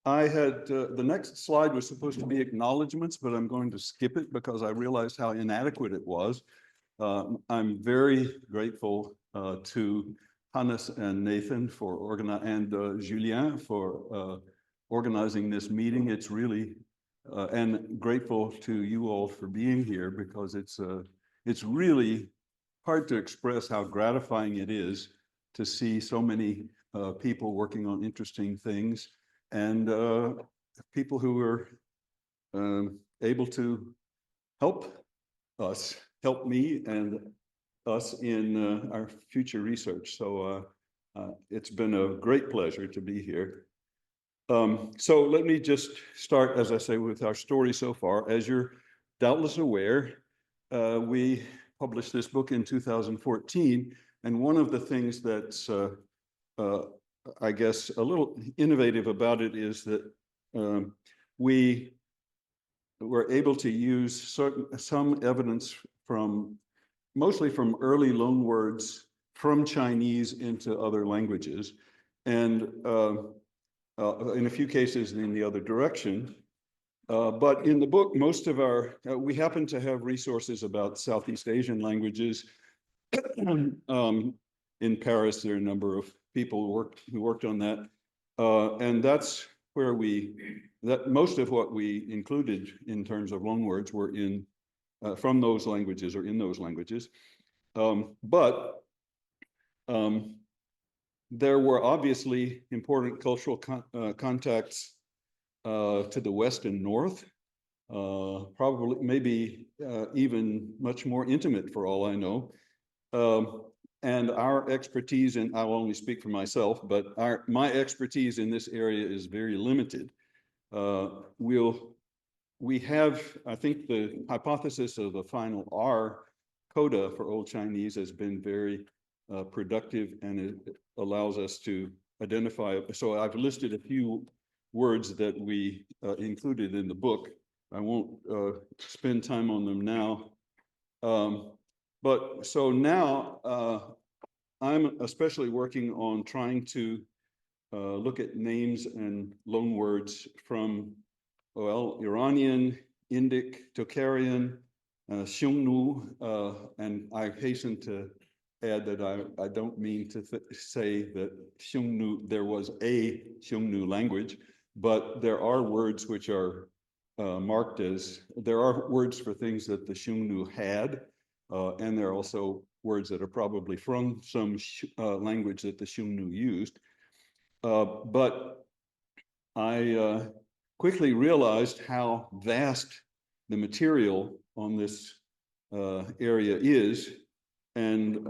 I had, the next slide was supposed to be acknowledgements, but I'm going to skip it because I realized how inadequate it was. I'm very grateful to Hannes and Nathan for Julien for organizing this meeting. It's really, and grateful to you all for being here, because it's really hard to express how gratifying it is to see so many people working on interesting things, and people who are able to help me and us in our future research. So it's been a great pleasure to be here. So let me just start, as I say, with our story so far. As you're doubtless aware, we published this book in 2014, and one of the things that's I guess a little innovative about it is that we were able to use some evidence mostly from early loanwords from Chinese into other languages, and in a few cases in the other direction. But in the book, most of we happen to have resources about Southeast Asian languages. In Paris, there are a number of people who worked on that. And that's where most of what we included in terms of loanwords were from those languages or in those languages. But there were obviously important cultural contacts to the west and north, probably maybe even much more intimate for all I know. And our expertise, and I'll only speak for myself, but my expertise in this area is very limited. We have, I think, the hypothesis of the final R coda for Old Chinese has been very productive, and it allows us to identify. So I've listed a few words that we included in the book. I won't spend time on them now. But so now I'm especially working on trying to look at names and loanwords from, well, Iranian, Indic, Tocharian, Xiongnu, and I hasten to add that I don't mean to say that Xiongnu, there was a Xiongnu language, but there are words which are marked as, there are words for things that the Xiongnu had, and there are also words that are probably from some language that the Xiongnu used. But I quickly realized how vast the material on this area is. And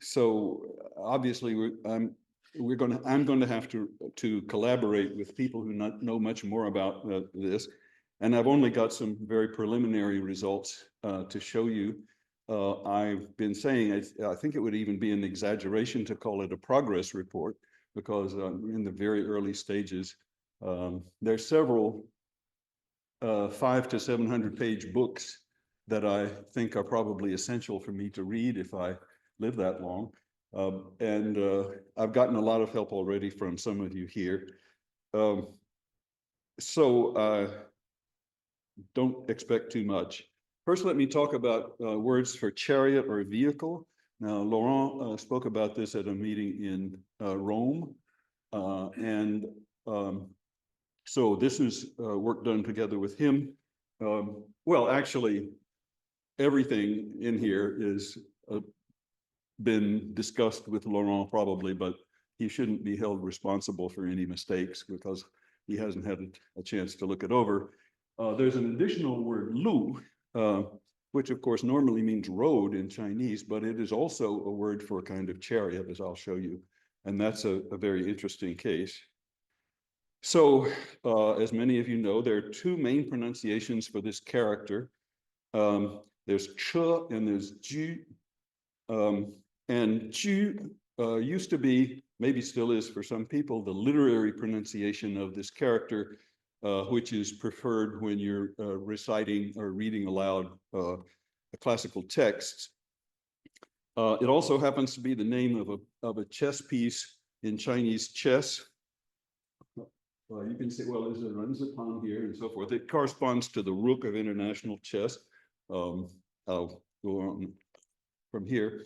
so obviously I'm going to have to collaborate with people who know much more about this. And I've only got some very preliminary results to show you. I've been saying, I think it would even be an exaggeration to call it a progress report, because in the very early stages, there's several 500 to 700 page books that I think are probably essential for me to read if I live that long. And I've gotten a lot of help already from some of you here. So don't expect too much. First, let me talk about words for chariot or vehicle. Now, Laurent spoke about this at a meeting in Rome. So this is work done together with him. Well, actually, everything in here is been discussed with Laurent probably, but he shouldn't be held responsible for any mistakes because he hasn't had a chance to look it over. There's an additional word, lu, which of course normally means road in Chinese, but it is also a word for a kind of chariot, as I'll show you. And that's a very interesting case. So, as many of you know, there are two main pronunciations for this character. There's ch and there's ju. And ju used to be, maybe still is for some people, the literary pronunciation of this character, which is preferred when you're reciting or reading aloud a classical text. It also happens to be the name of a chess piece in Chinese chess. you can say, well, there's a Renzepan here and so forth. It corresponds to the rook of international chess. I'll go on from here.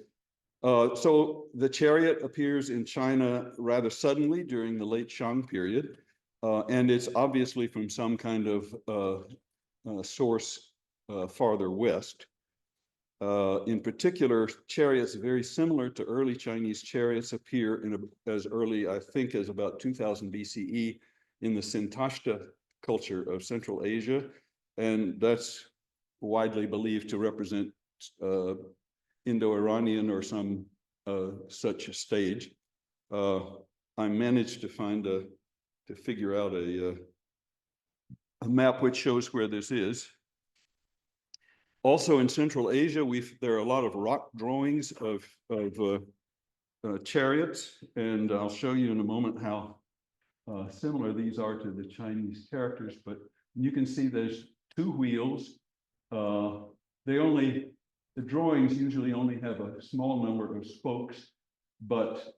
So the chariot appears in China rather suddenly during the late Shang period, and it's obviously from some kind of source farther west. In particular, chariots very similar to early Chinese chariots appear as early, I think, as about 2000 BCE in the Sintashta culture of Central Asia, and that's widely believed to represent Indo-Iranian or some such a stage. I managed to figure out a map which shows where this is. Also in Central Asia, there are a lot of rock drawings of chariots, and I'll show you in a moment how similar these are to the Chinese characters, but you can see there's two wheels. The drawings usually only have a small number of spokes, but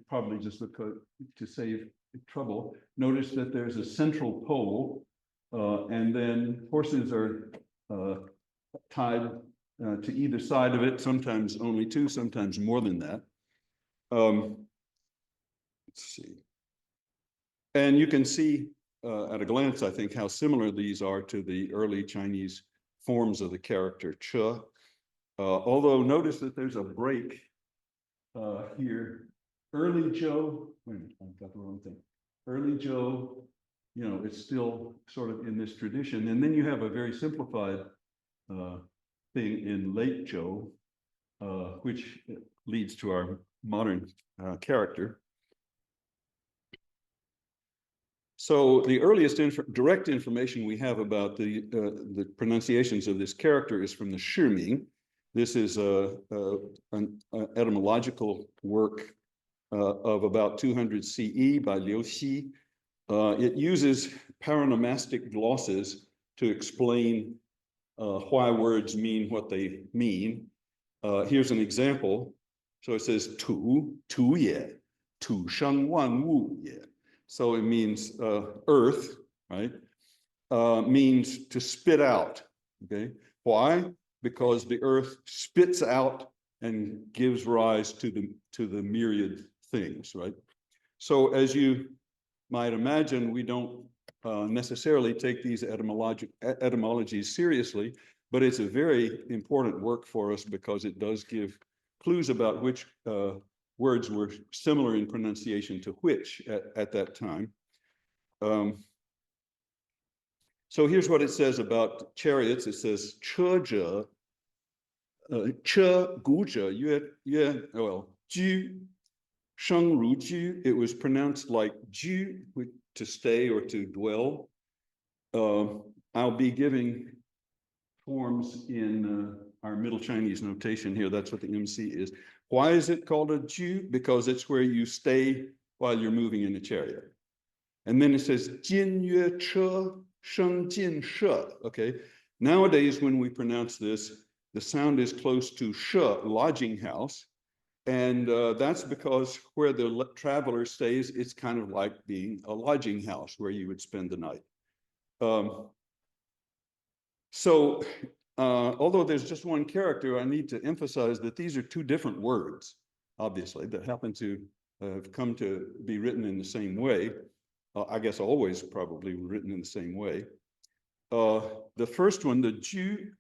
probably just to save trouble. Notice that there's a central pole, and then horses are tied to either side of it, sometimes only two, sometimes more than that. Let's see. And you can see at a glance, I think, how similar these are to the early Chinese forms of the character che. Although notice that there's a break here. Early Zhou, wait a minute, I've got the wrong thing. Early Zhou, you know, it's still sort of in this tradition. And then you have a very simplified thing in late Zhou, which leads to our modern character. So the earliest direct information we have about the pronunciations of this character is from the Shiming. This is an etymological work of about 200 CE by Liu Xi. It uses paronomastic glosses to explain why words mean what they mean. Here's an example. So it says tu ye, tu sheng wan wu ye. So it means earth, right? Means to spit out, okay? Why? Because the earth spits out and gives rise to the myriad things, right? So as you might imagine, we don't necessarily take these etymologies seriously, but it's a very important work for us because it does give clues about which words were similar in pronunciation to which at that time. So here's what it says about chariots. It says, che guja, well, ju, sheng ru ju. It was pronounced like ju, to stay or to dwell. I'll be giving forms in our Middle Chinese notation here. That's what the MC is. Why is it called a ju? Because it's where you stay while you're moving in a chariot. And then it says jin yue che sheng jin she. Okay. Nowadays, when we pronounce this, the sound is close to she, lodging house. And that's because where the traveler stays, it's kind of like being a lodging house where you would spend the night. Although there's just one character, I need to emphasize that these are two different words, obviously, that happen to have come to be written in the same way. I guess always probably written in the same way. The first one, the ju,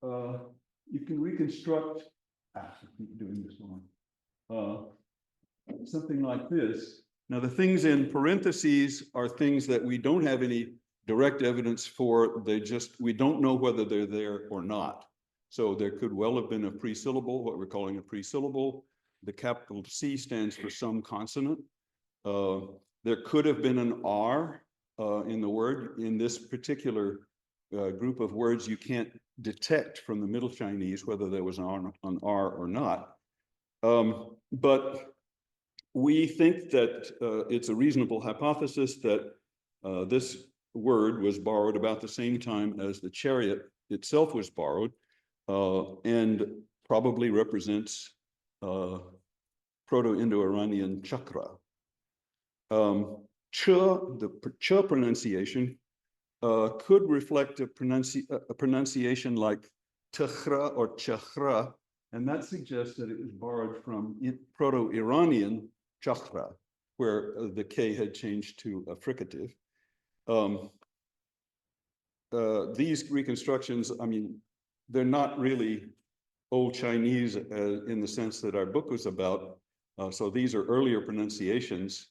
you can reconstruct, I keep doing this one, something like this. Now the things in parentheses are things that we don't have any direct evidence for. We don't know whether they're there or not. So there could well have been a pre-syllable, what we're calling a pre-syllable. The capital C stands for some consonant. There could have been an R in the word. In this particular group of words, you can't detect from the Middle Chinese whether there was an R or not. But we think that it's a reasonable hypothesis that this word was borrowed about the same time as the chariot itself was borrowed, and probably represents Proto-Indo-Iranian chakra. ch, the ch pronunciation could reflect a pronunciation like Tehra or Chehra, and that suggests that it was borrowed from Proto-Iranian Chahra, where the K had changed to a fricative. These reconstructions, I mean, they're not really Old Chinese in the sense that our book was about. So these are earlier pronunciations,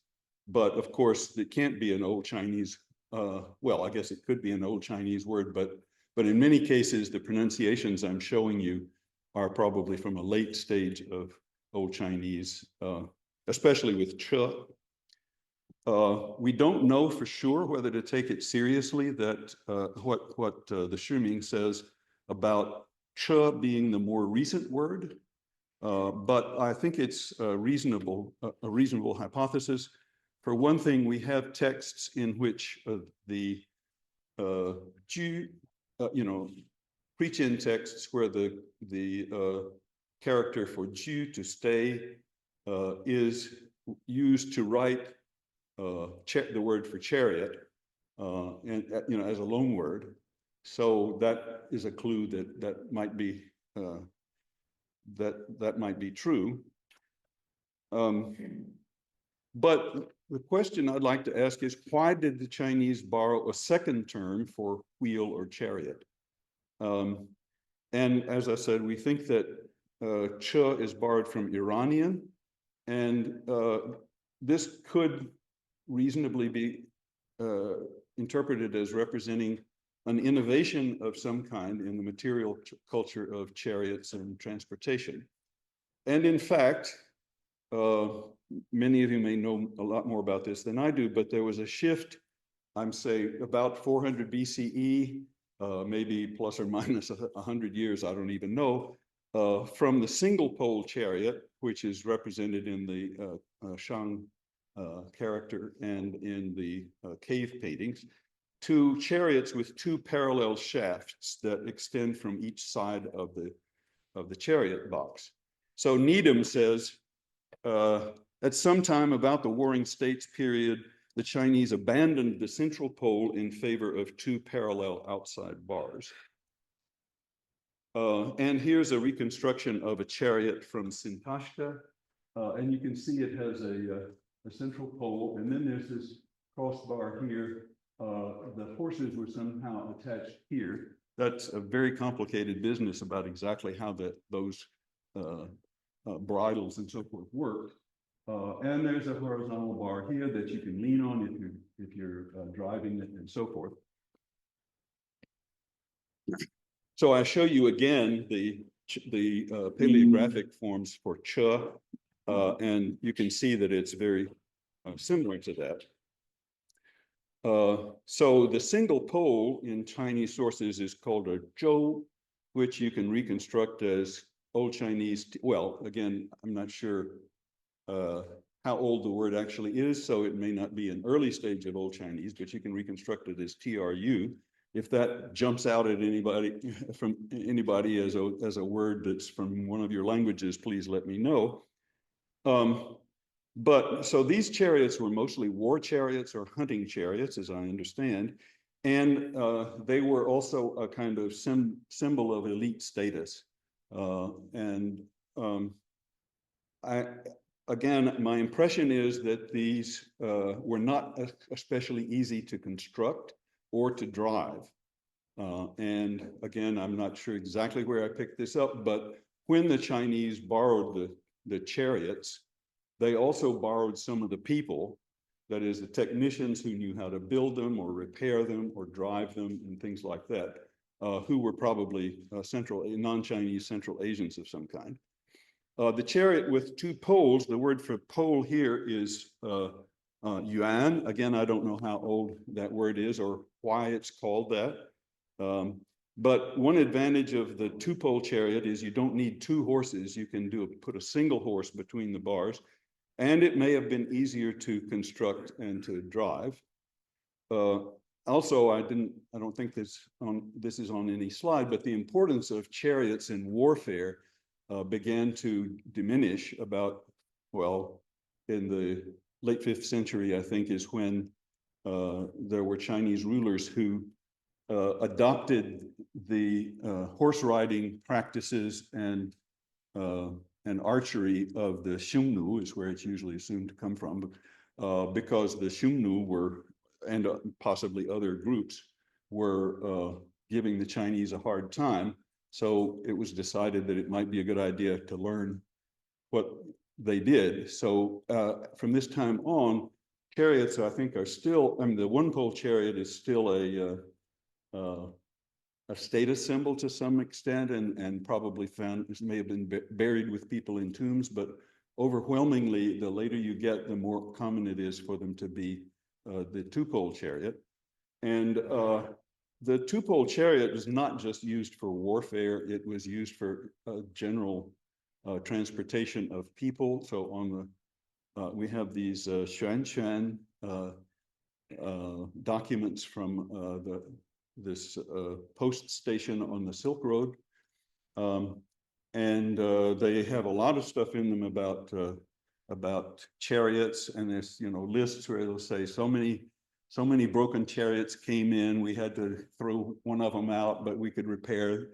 but of course, it can't be an Old Chinese. Well, I guess it could be an Old Chinese word, but in many cases, the pronunciations I'm showing you are probably from a late stage of Old Chinese, especially with ch. We don't know for sure whether to take it seriously that what the Shuming says about ch being the more recent word, but I think it's a reasonable hypothesis. For one thing, we have texts in which the ju, Pre-Chin texts where the character for ju, to stay, is used to write the word for chariot, and as a loan word. So that is a clue that might be that might be true. But the question I'd like to ask is, why did the Chinese borrow a second term for wheel or chariot? And as I said, we think that ch is borrowed from Iranian, and this could reasonably be interpreted as representing an innovation of some kind in the material culture of chariots and transportation. And in fact, many of you may know a lot more about this than I do, but there was a shift, I'm saying about 400 BCE, maybe plus or minus 100 years, I don't even know, from the single pole chariot, which is represented in the Shang character and in the cave paintings, to chariots with two parallel shafts that extend from each side of the chariot box. So Needham says, at some time about the Warring States period, the Chinese abandoned the central pole in favor of two parallel outside bars. And here's a reconstruction of a chariot from Sintashka. And you can see it has a central pole, and then there's this crossbar here. The horses were somehow attached here. That's a very complicated business about exactly how those bridles and so forth work. And there's a horizontal bar here that you can lean on if you're driving it and so forth. So I show you again the paleographic forms for ch, and you can see that it's very similar to that. So the single pole in Chinese sources is called a zhou, which you can reconstruct as Old Chinese. Well, again, I'm not sure how old the word actually is, so it may not be an early stage of Old Chinese, but you can reconstruct it as TRU. If that jumps out at anybody as a word that's from one of your languages, please let me know. But so these chariots were mostly war chariots or hunting chariots, as I understand, and they were also a kind of symbol of elite status. Again, my impression is that these were not especially easy to construct or to drive. And again, I'm not sure exactly where I picked this up, but when the Chinese borrowed the chariots, they also borrowed some of the people, that is the technicians who knew how to build them or repair them or drive them and things like that, who were probably non-Chinese Central Asians of some kind. The chariot with two poles, the word for pole here is yuan. Again, I don't know how old that word is or why it's called that. But one advantage of the two-pole chariot is you don't need two horses. You can put a single horse between the bars, and it may have been easier to construct and to drive. Also, I don't think this is on any slide, but the importance of chariots in warfare began to diminish about, well, in the late 5th century, I think, is when there were Chinese rulers who adopted the horse riding practices and archery of the Xiongnu, is where it's usually assumed to come from, because the Xiongnu were, and possibly other groups, were giving the Chinese a hard time. So it was decided that it might be a good idea to learn what they did. So from this time on, chariots, I think, are still, I mean, the one-pole chariot is still a status symbol to some extent, and probably found, this may have been buried with people in tombs, but overwhelmingly, the later you get, the more common it is for them to be the two-pole chariot. And the two-pole chariot was not just used for warfare, it was used for general transportation of people. So on the, we have these Xuan documents from this post station on the Silk Road. And they have a lot of stuff in them about chariots, and there's, you know, lists where it'll say so many broken chariots came in, we had to throw one of them out, but we could repair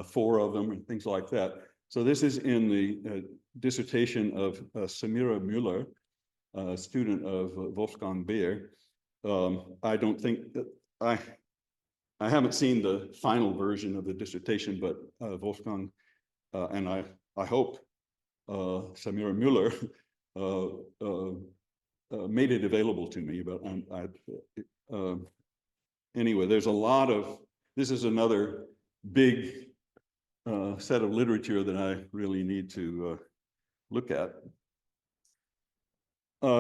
4 of them, and things like that. So this is in the dissertation of Samira Müller, a student of Wolfgang Beer. I don't think that I haven't seen the final version of the dissertation, but Wolfgang and I hope Samira Müller made it available to me, but anyway, there's a lot of, this is another big set of literature that I really need to look at.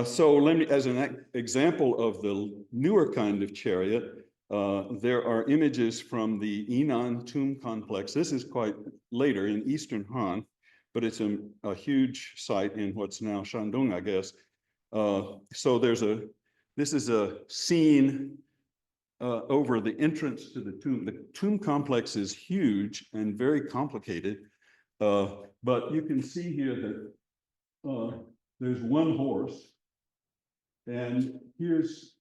So let me, as an example of the newer kind of chariot, there are images from the Yinan tomb complex. This is quite later in Eastern Han, but it's a huge site in what's now Shandong, I guess. So this is a scene over the entrance to the tomb. The tomb complex is huge and very complicated, but you can see here that there's one horse, and here's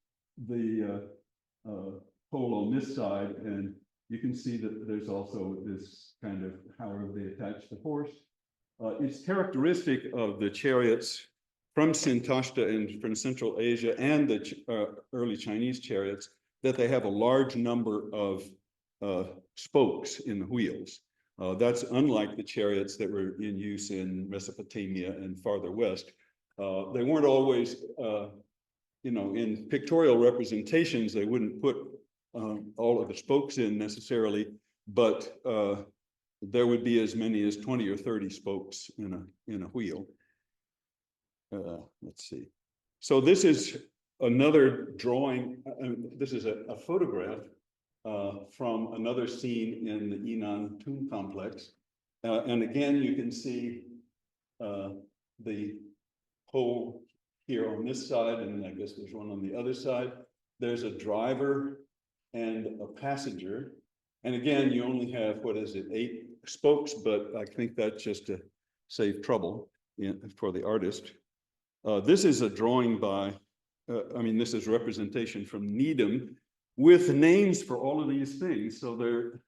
the pole on this side, and you can see that there's also this kind of however they attach the horse. It's characteristic of the chariots from Sintashta and from Central Asia and the early Chinese chariots that they have a large number of spokes in the wheels. That's unlike the chariots that were in use in Mesopotamia and farther west. They weren't always, you know, in pictorial representations, they wouldn't put all of the spokes in necessarily, but there would be as many as 20 or 30 spokes in a wheel. Let's see. So this is another drawing. This is a photograph from another scene in the Yinan tomb complex. And again, you can see the pole here on this side, and I guess there's one on the other side. There's a driver and a passenger. And again, you only have, what is it, 8 spokes, but I think that's just to save trouble for the artist. This is a drawing by, I mean, this is representation from Needham with names for all of these things. So there,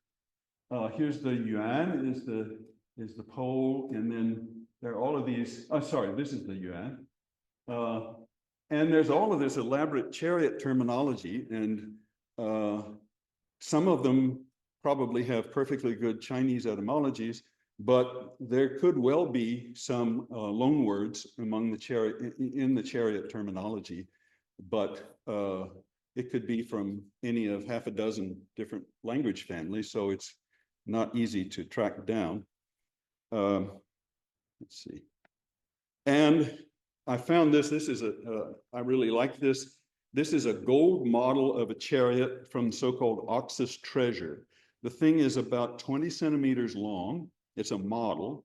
here's the yuan is the pole, and then there are all of these, sorry, this is the yuan. And there's all of this elaborate chariot terminology, and some of them probably have perfectly good Chinese etymologies, but there could well be some loan words among the chariot, in the chariot terminology, but it could be from any of half a dozen different language families, so it's not easy to track down. Let's see. And I found this is I really like this. This is a gold model of a chariot from the so-called Oxus treasure. The thing is about 20 centimeters long. It's a model.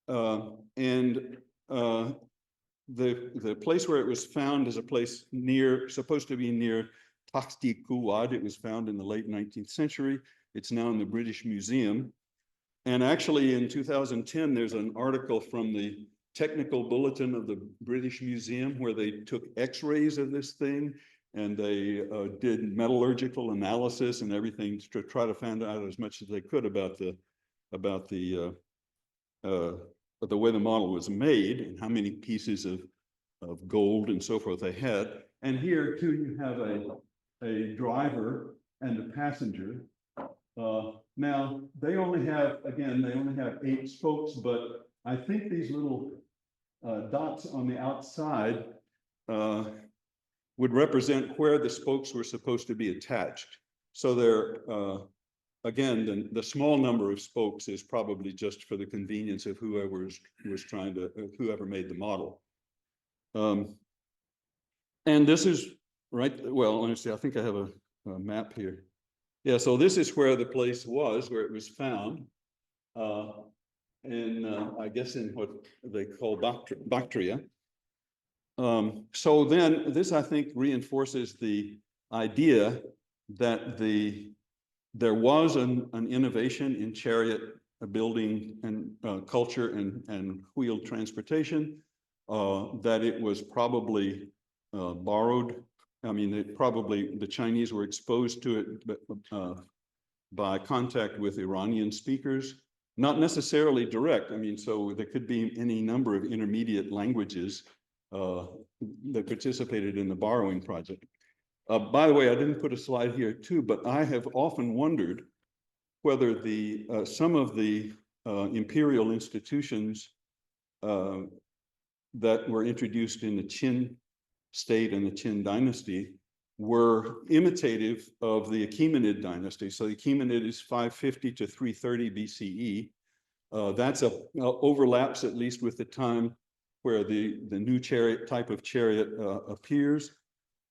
And the place where it was found is a place near, supposed to be near Takhti Kuwad. It was found in the late 19th century. It's now in the British Museum. And actually in 2010, there's an article from the technical bulletin of the British Museum where they took X-rays of this thing and they did metallurgical analysis and everything to try to find out as much as they could about the way the model was made and how many pieces of gold and so forth they had. And here too, you have a driver and a passenger. Now they only have 8 spokes, but I think these little dots on the outside would represent where the spokes were supposed to be attached. So they're, again, the small number of spokes is probably just for the convenience of whoever was trying to, whoever made the model. And this is right, well, let me see, I think I have a map here. Yeah, so this is where the place was, where it was found. I guess in what they call Bactria. So then this, I think, reinforces the idea that there was an innovation in chariot building and culture and wheeled transportation, that it was probably borrowed. I mean, the Chinese were exposed to it by contact with Iranian speakers, not necessarily direct. I mean, so there could be any number of intermediate languages that participated in the borrowing project. By the way, I didn't put a slide here too, but I have often wondered whether some of the imperial institutions that were introduced in the Qin state and the Qin dynasty were imitative of the Achaemenid dynasty. So the Achaemenid is 550 to 330 BCE. That's overlaps at least with the time where the new chariot type of chariot appears.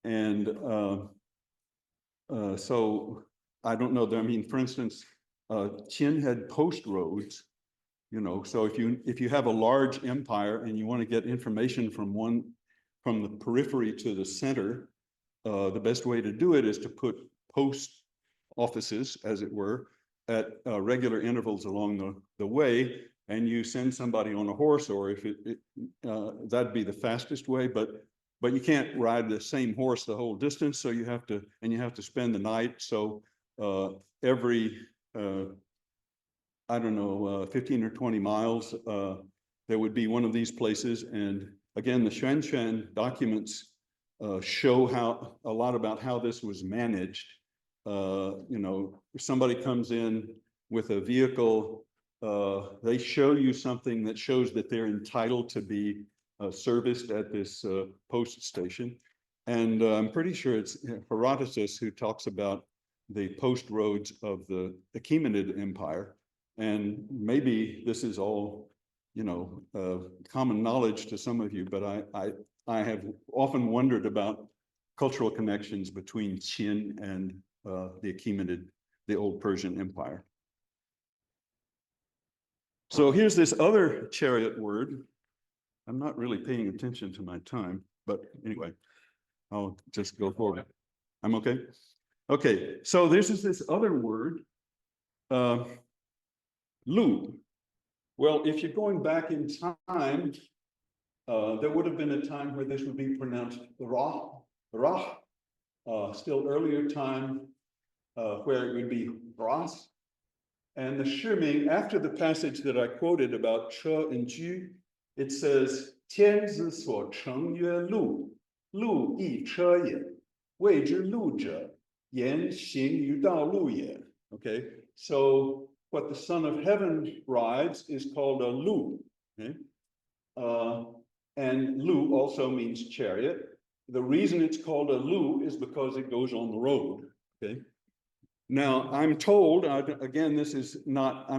And so I don't know, I mean, for instance, Qin had post roads, you know, so if you have a large empire and you want to get information from the periphery to the center, the best way to do it is to put post offices, as it were, at regular intervals along the way, and you send somebody on a horse, or if that'd be the fastest way, but you can't ride the same horse the whole distance, so you have to spend the night. So every I don't know, 15 or 20 miles, there would be one of these places. And again, the Xuanquan documents show a lot about how this was managed. You know, if somebody comes in with a vehicle, they show you something that shows that they're entitled to be serviced at this post station. And I'm pretty sure it's Herodotus who talks about the post roads of the Achaemenid Empire. And maybe this is all, you know, common knowledge to some of you, but I have often wondered about cultural connections between Qin and the Achaemenid, the old Persian Empire. So here's this other chariot word. I'm not really paying attention to my time, but anyway, I'll just go forward. I'm okay? Okay, so this is this other word, lu. Well, if you're going back in time, there would have been a time where this would be pronounced rah, still earlier time where it would be ras. And the Shiming, after the passage that I quoted about che and ju, it says, 天之所成曰路，路亦车也，谓之路者，言行于道路也. Okay, so what the Son of Heaven rides is called a lu. Okay? And lu also means chariot. The reason it's called a lu is because it goes on the road. Okay. Now I'm told, again, this is not,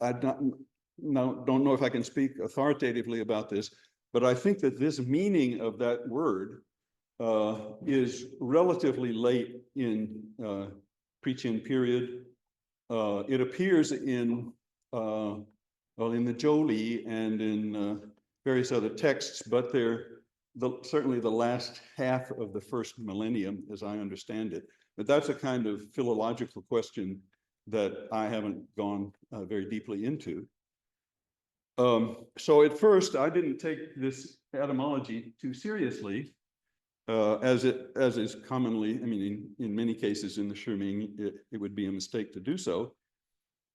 I don't know if I can speak authoritatively about this, but I think that this meaning of that word is relatively late in pre-Qin period. It appears in the Zhou and in various other texts, but they're certainly the last half of the first millennium, as I understand it. But that's a kind of philological question that I haven't gone very deeply into. So at first, I didn't take this etymology too seriously, as is commonly, I mean, in many cases in the Shiming, it would be a mistake to do so.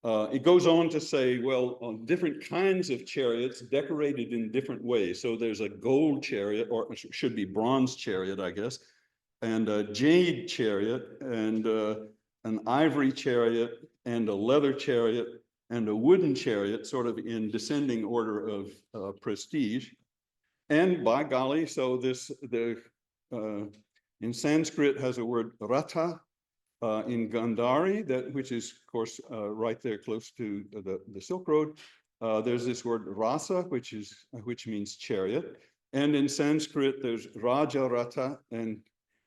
It goes on to say, well, on different kinds of chariots decorated in different ways. So there's a gold chariot, or it should be bronze chariot, I guess, and a jade chariot, and an ivory chariot, and a leather chariot, and a wooden chariot, sort of in descending order of prestige. And by golly, so in Sanskrit has a word ratha, in Gandhari, which is, of course, right there close to the Silk Road. There's this word rasa, which means chariot. And in Sanskrit, there's Raja Ratha, and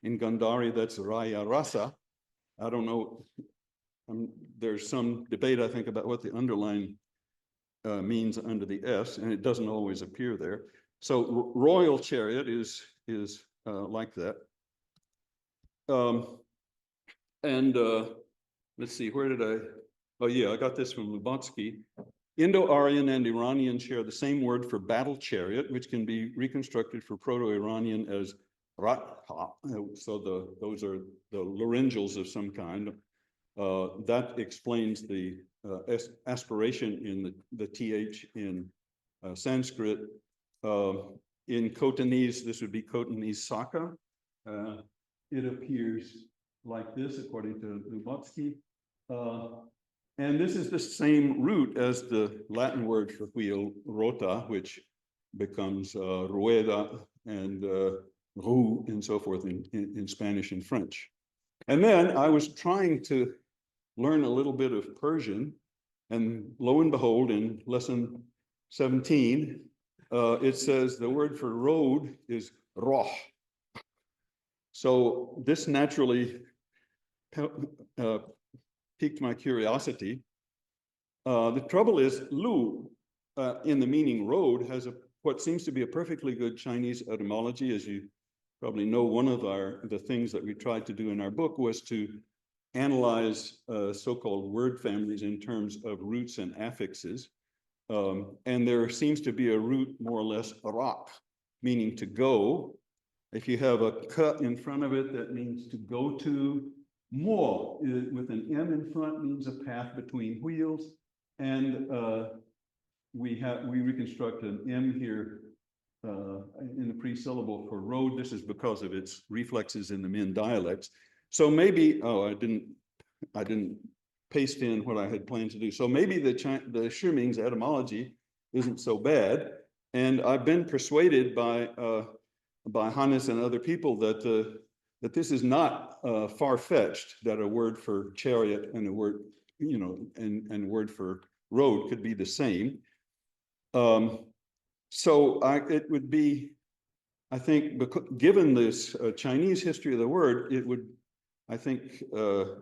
in Gandhari, that's Raya Rasa. I don't know. There's some debate, I think, about what the underline means under the S, and it doesn't always appear there. So royal chariot is like that. And let's see, where did I? Oh yeah, I got this from Lubotsky. Indo-Aryan and Iranian share the same word for battle chariot, which can be reconstructed for Proto-Iranian as ratha. So those are the laryngals of some kind. That explains the aspiration in the th in Sanskrit. In Khotanese, this would be Khotanese saka. It appears like this, according to Lubotsky. And this is the same root as the Latin word for wheel, rota, which becomes rueda and roue and so forth in Spanish and French. And then I was trying to learn a little bit of Persian, and lo and behold, in lesson 17, it says the word for road is roh. So this naturally piqued my curiosity. The trouble is, lu, in the meaning road, has what seems to be a perfectly good Chinese etymology. As you probably know, one of the things that we tried to do in our book was to analyze so-called word families in terms of roots and affixes. And there seems to be a root more or less rak, meaning to go. If you have a k in front of it, that means to go to. Mo with an M in front means a path between wheels. And we reconstruct an M here in the pre-syllable for road. This is because of its reflexes in the Min dialects. So maybe, I didn't paste in what I had planned to do. So maybe the Shiming's etymology isn't so bad. And I've been persuaded by Hannes and other people that this is not far-fetched, that a word for chariot and a word, and word for road could be the same. So it would be, I think, given this Chinese history of the word, it would, I think,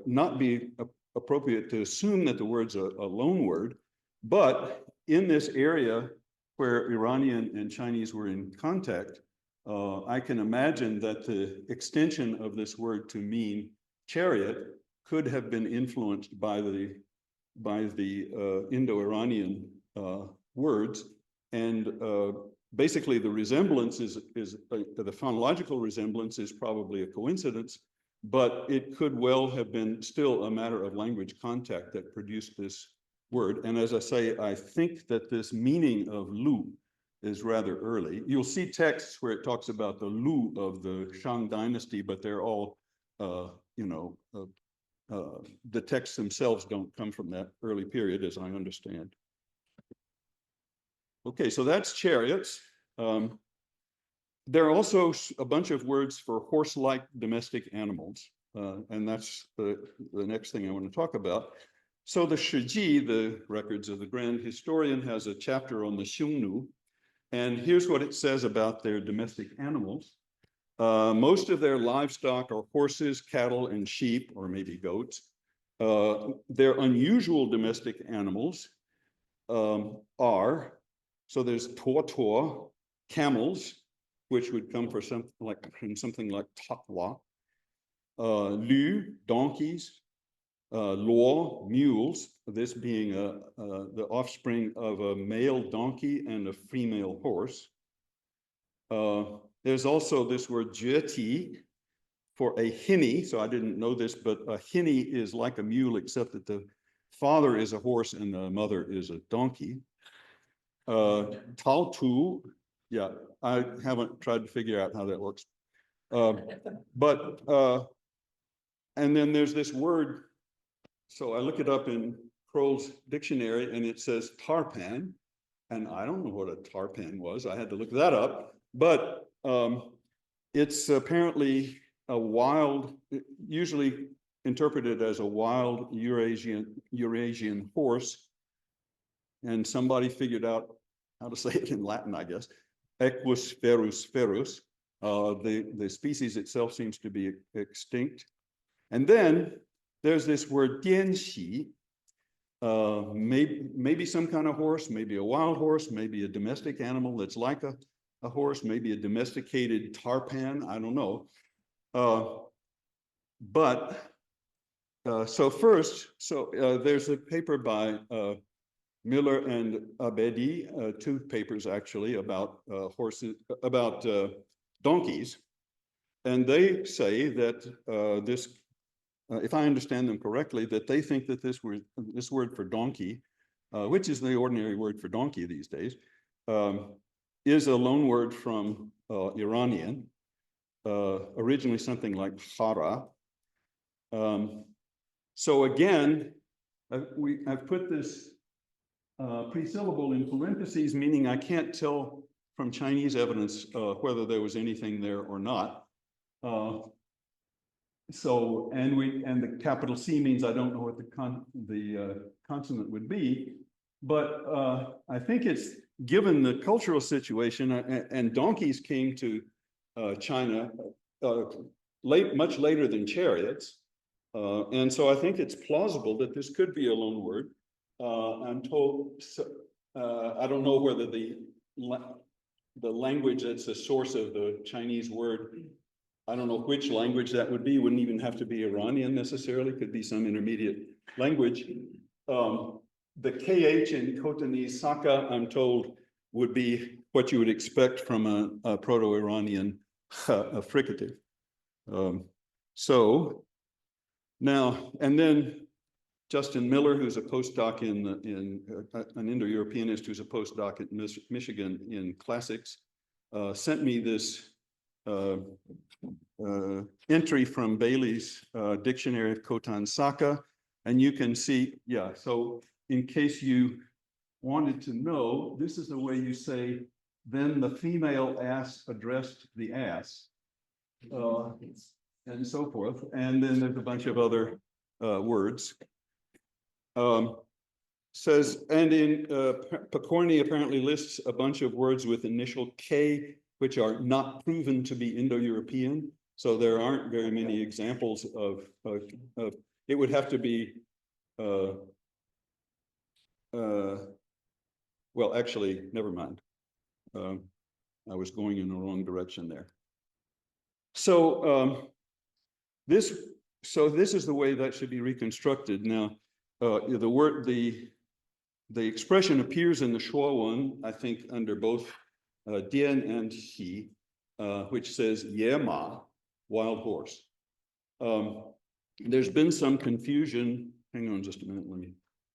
not be appropriate to assume that the word's a loan word, but in this area where Iranian and Chinese were in contact, I can imagine that the extension of this word to mean chariot could have been influenced by the Indo-Iranian words, and basically the resemblance is the phonological resemblance is probably a coincidence, but it could well have been still a matter of language contact that produced this word. And as I say, I think that this meaning of lu is rather early. You'll see texts where it talks about the Lu of the Shang dynasty, but they're all, the texts themselves don't come from that early period, as I understand. Okay, so that's chariots. There are also a bunch of words for horse-like domestic animals, and that's the next thing I want to talk about. So the Shiji, the records of the Grand Historian, has a chapter on the Xiongnu. And here's what it says about their domestic animals. Most of their livestock are horses, cattle, and sheep, or maybe goats. Their unusual domestic animals are, so there's tuo, camels, which would come from something like takwa, lu, donkeys, Luo, mules, this being the offspring of a male donkey and a female horse. There's also this word jueti for a hinny. So I didn't know this, but a hinny is like a mule, except that the father is a horse and the mother is a donkey. Tautu, yeah, I haven't tried to figure out how that works. And then there's this word. So I look it up in Kroll's dictionary and it says tarpan. And I don't know what a tarpan was. I had to look that up. But it's apparently a wild, usually interpreted as a wild Eurasian horse. And somebody figured out how to say it in Latin, I guess. Equus ferus ferus. The species itself seems to be extinct. And then there's this word dianxi, maybe some kind of horse, maybe a wild horse, maybe a domestic animal that's like a horse, maybe a domesticated tarpan, I don't know. So first, there's a paper by Miller and Abedi, two papers actually about donkeys. And they say that if I understand them correctly, that they think that this word for donkey, which is the ordinary word for donkey these days, is a loan word from Iranian, originally something like hara. So again, I've put this pre-syllable in parentheses, meaning I can't tell from Chinese evidence whether there was anything there or not. And the capital C means I don't know what the consonant would be, but I think it's given the cultural situation, and donkeys came to China much later than chariots, and so I think it's plausible that this could be a loan word. I'm told, I don't know whether the language that's the source of the Chinese word, I don't know which language that would be. Wouldn't even have to be Iranian necessarily. Could be some intermediate language. The KH in Khotanese Saka, I'm told, would be what you would expect from a Proto-Iranian fricative. So now, and then Justin Miller, who's a postdoc an Indo-Europeanist who's a postdoc at Michigan in classics, sent me this entry from Bailey's Dictionary of Khotan Saka. And you can see, yeah, so in case you wanted to know, this is the way you say, then the female ass addressed the ass, and so forth. And then there's a bunch of other words. Says, and in Pokorny apparently lists a bunch of words with initial K, which are not proven to be Indo-European. So there aren't very many examples of it would have to be, well, actually, never mind. I was going in the wrong direction there. So this is the way that should be reconstructed. Now, the expression appears in the Shuo one, I think, under both Dian and Xi, which says Yema, wild horse. There's been some confusion. Hang on just a minute, let me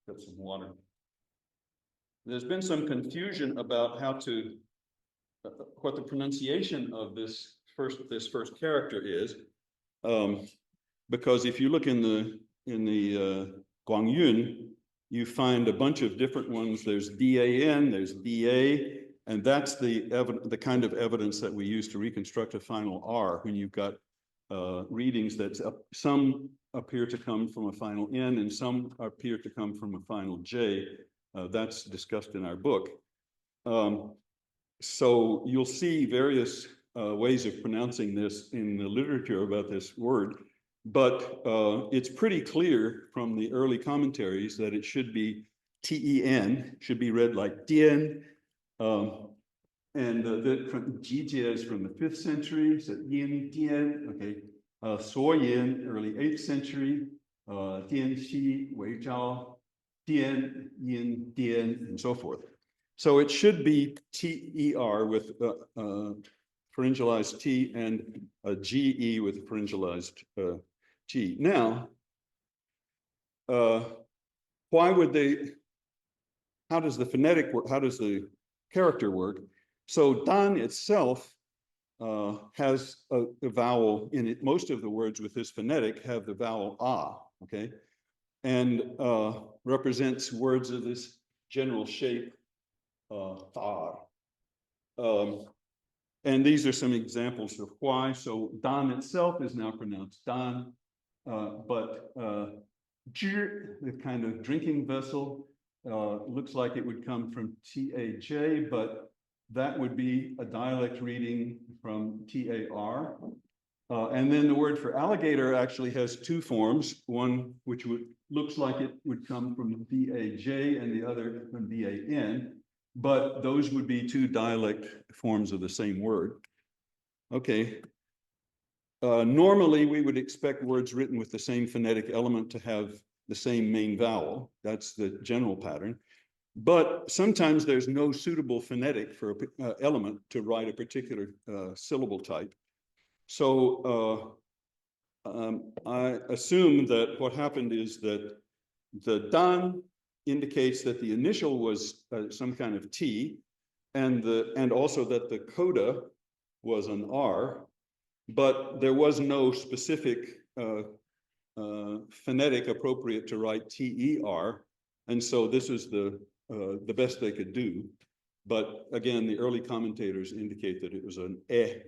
get some water. There's been some confusion about how to, what the pronunciation of this first character is, because if you look in the Guangyun, you find a bunch of different ones. There's DAN, there's DA, and that's the kind of evidence that we use to reconstruct a final R when you've got readings that some appear to come from a final N and some appear to come from a final J. That's discussed in our book. So you'll see various ways of pronouncing this in the literature about this word, but it's pretty clear from the early commentaries that it should be T-E-N, should be read like Dien, and Jijie is from the 5th century, so Yin Dien, okay. So Yin, early 8th century, Dian Xi Wei Zhao, Dian Yin Dian, and so forth. So it should be TER with pharyngalized T and a GE with pharyngalized G. Now, why would they, how does the phonetic work? How does the character work? So Dan itself has a vowel in it. Most of the words with this phonetic have the vowel ah, okay? And represents words of this general shape, tar. And these are some examples of why. So Dan itself is now pronounced Dan, but the kind of drinking vessel, looks like it would come from TAJ, but that would be a dialect reading from TAR. And then the word for alligator actually has two forms, one which looks like it would come from BAJ and the other from BAN, but those would be two dialect forms of the same word. Okay. Normally, we would expect words written with the same phonetic element to have the same main vowel. That's the general pattern. But sometimes there's no suitable phonetic for an element to write a particular syllable type. So I assume that what happened is that the Dan indicates that the initial was some kind of T, and also that the coda was an R, but there was no specific phonetic appropriate to write TER, and so this is the best they could do. But again, the early commentators indicate that it was an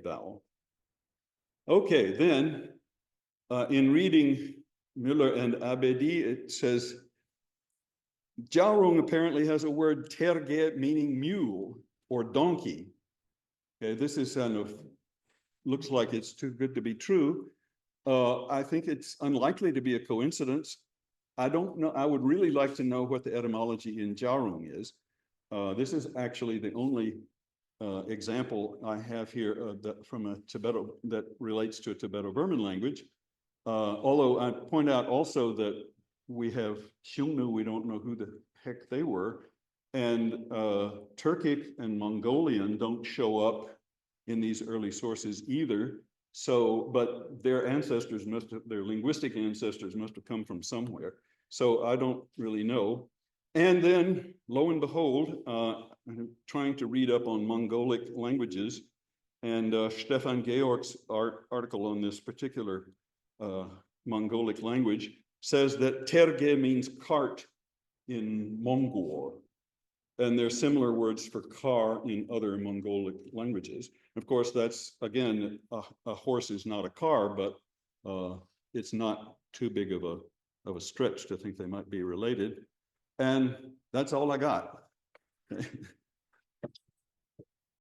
vowel. Okay, then in reading Müller and Abedi, it says, Jiaorong apparently has a word terge meaning mule or donkey. Okay, this is kind of, looks like it's too good to be true. I think it's unlikely to be a coincidence. I don't know, I would really like to know what the etymology in Jiaorong is. This is actually the only example I have here from a Tibeto that relates to a Tibeto-Burman language. Although I point out also that we have Xiongnu, we don't know who the heck they were, and Turkic and Mongolian don't show up in these early sources either. So, but their ancestors must have, their linguistic ancestors must have come from somewhere. So I don't really know. And then, lo and behold, I'm trying to read up on Mongolic languages, and Stefan Georg's article on this particular Mongolic language says that terge means cart in Mongol, and there are similar words for car in other Mongolic languages. Of course, that's, again, a horse is not a car, but it's not too big of a stretch to think they might be related. And that's all I got.